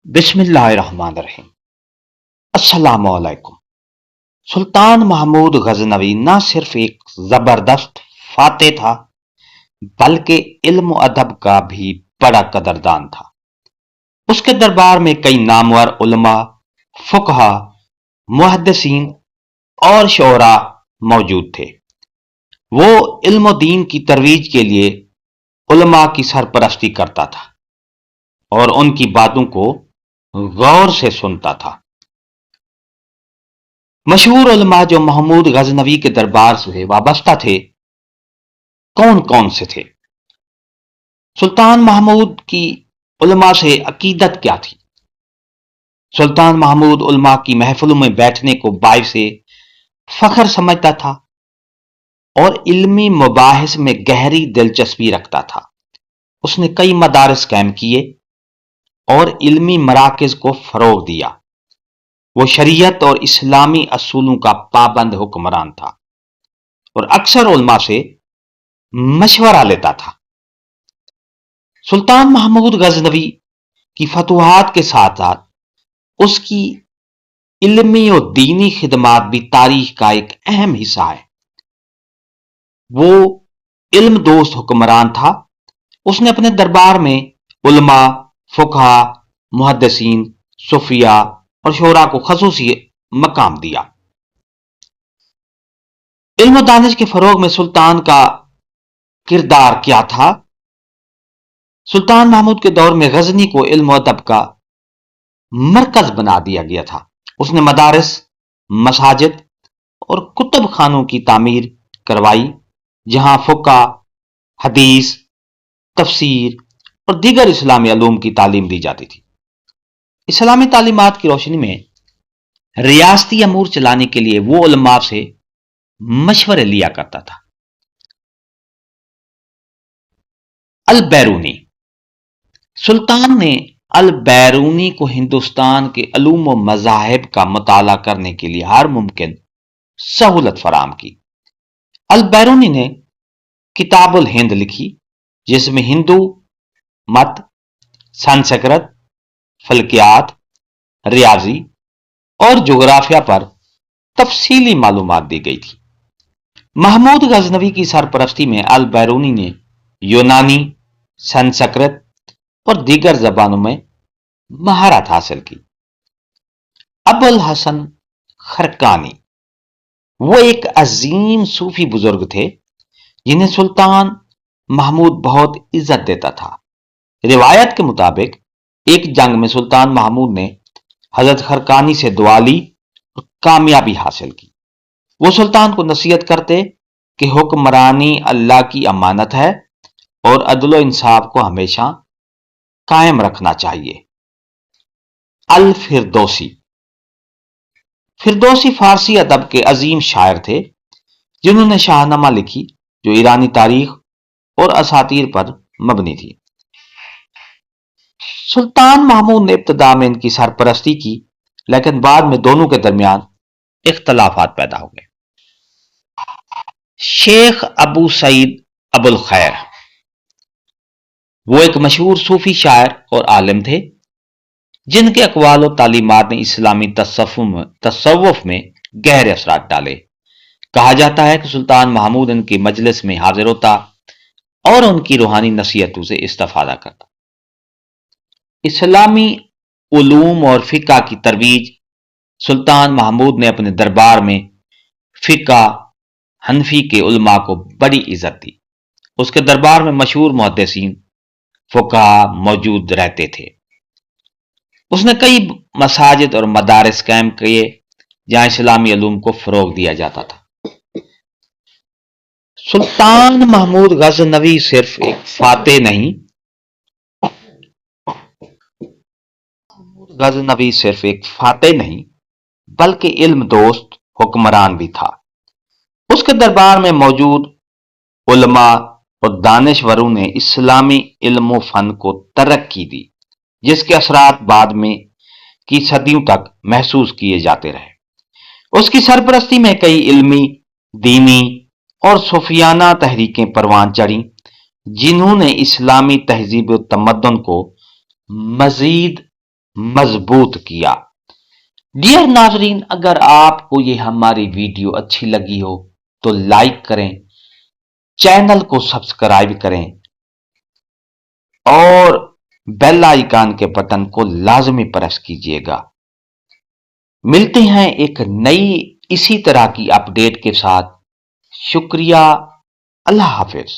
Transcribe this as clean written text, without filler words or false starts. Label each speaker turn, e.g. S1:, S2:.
S1: بسم اللہ الرحمن الرحیم۔ السلام علیکم۔ سلطان محمود غزنوی نہ صرف ایک زبردست فاتح تھا بلکہ علم و ادب کا بھی بڑا قدردان تھا۔ اس کے دربار میں کئی نامور علماء، فقہا، محدثین اور شعراء موجود تھے۔ وہ علم و دین کی ترویج کے لیے علماء کی سرپرستی کرتا تھا اور ان کی باتوں کو غور سے سنتا تھا۔ مشہور علماء جو محمود غزنوی کے دربار سے وابستہ تھے کون کون سے تھے؟ سلطان محمود کی علماء سے عقیدت کیا تھی؟ سلطان محمود علماء کی محفلوں میں بیٹھنے کو باعث فخر سمجھتا تھا اور علمی مباحث میں گہری دلچسپی رکھتا تھا۔ اس نے کئی مدارس قائم کیے اور علمی مراکز کو فروغ دیا۔ وہ شریعت اور اسلامی اصولوں کا پابند حکمران تھا اور اکثر علماء سے مشورہ لیتا تھا۔ سلطان محمود غزنوی کی فتوحات کے ساتھ ساتھ اس کی علمی اور دینی خدمات بھی تاریخ کا ایک اہم حصہ ہے۔ وہ علم دوست حکمران تھا۔ اس نے اپنے دربار میں علماء، فقہا، محدثین، صوفیاء اور شعراء کو خصوصی مقام دیا۔ علم و دانش کے فروغ میں سلطان کا کردار کیا تھا؟ سلطان محمود کے دور میں غزنی کو علم و ادب کا مرکز بنا دیا گیا تھا۔ اس نے مدارس، مساجد اور کتب خانوں کی تعمیر کروائی جہاں فقہ، حدیث، تفسیر اور دیگر اسلامی علوم کی تعلیم دی جاتی تھی۔ اسلامی تعلیمات کی روشنی میں ریاستی امور چلانے کے لیے وہ علماء سے مشورے لیا کرتا تھا۔ البیرونی۔ سلطان نے البیرونی کو ہندوستان کے علوم و مذاہب کا مطالعہ کرنے کے لیے ہر ممکن سہولت فراہم کی۔ البیرونی نے کتاب الہند لکھی جس میں ہندو مت، سنسکرت، فلکیات، ریاضی اور جغرافیہ پر تفصیلی معلومات دی گئی تھی۔ محمود غزنوی کی سرپرستی میں البیرونی نے یونانی، سنسکرت اور دیگر زبانوں میں مہارت حاصل کی۔ ابو الحسن خرقانی۔ وہ ایک عظیم صوفی بزرگ تھے جنہیں سلطان محمود بہت عزت دیتا تھا۔ روایت کے مطابق ایک جنگ میں سلطان محمود نے حضرت خرقانی سے دعا لی اور کامیابی حاصل کی۔ وہ سلطان کو نصیحت کرتے کہ حکمرانی اللہ کی امانت ہے اور عدل و انصاف کو ہمیشہ قائم رکھنا چاہیے۔ الفردوسی۔ فردوسی فارسی ادب کے عظیم شاعر تھے جنہوں نے شاہ نامہ لکھی جو ایرانی تاریخ اور اساطیر پر مبنی تھی۔ سلطان محمود نے ابتدا میں ان کی سرپرستی کی لیکن بعد میں دونوں کے درمیان اختلافات پیدا ہو گئے۔ شیخ ابو سعید ابو الخیر۔ وہ ایک مشہور صوفی شاعر اور عالم تھے جن کے اقوال و تعلیمات نے اسلامی تصوف میں گہرے اثرات ڈالے۔ کہا جاتا ہے کہ سلطان محمود ان کی مجلس میں حاضر ہوتا اور ان کی روحانی نصیحتوں سے استفادہ کرتا۔ اسلامی علوم اور فقہ کی ترویج۔ سلطان محمود نے اپنے دربار میں فقہ حنفی کے علماء کو بڑی عزت دی۔ اس کے دربار میں مشہور محدثین، فقہا موجود رہتے تھے۔ اس نے کئی مساجد اور مدارس قائم کیے جہاں اسلامی علوم کو فروغ دیا جاتا تھا۔ سلطان محمود غزنوی صرف ایک فاتح نہیں بلکہ علم دوست حکمران بھی تھا۔ اس کے دربار میں موجود علماء اور دانشوروں نے اسلامی علم و فن کو ترقی دی جس کے اثرات بعد میں کی صدیوں تک محسوس کیے جاتے رہے۔ اس کی سرپرستی میں کئی علمی، دینی اور صوفیانہ تحریکیں پروان چڑھیں جنہوں نے اسلامی تہذیب و تمدن کو مزید مضبوط کیا۔ ڈیئر ناظرین، اگر آپ کو یہ ہماری ویڈیو اچھی لگی ہو تو لائک کریں، چینل کو سبسکرائب کریں اور بیل آئیکن کے بٹن کو لازمی پریس کیجیے گا۔ ملتے ہیں ایک نئی اسی طرح کی اپڈیٹ کے ساتھ۔ شکریہ، اللہ حافظ۔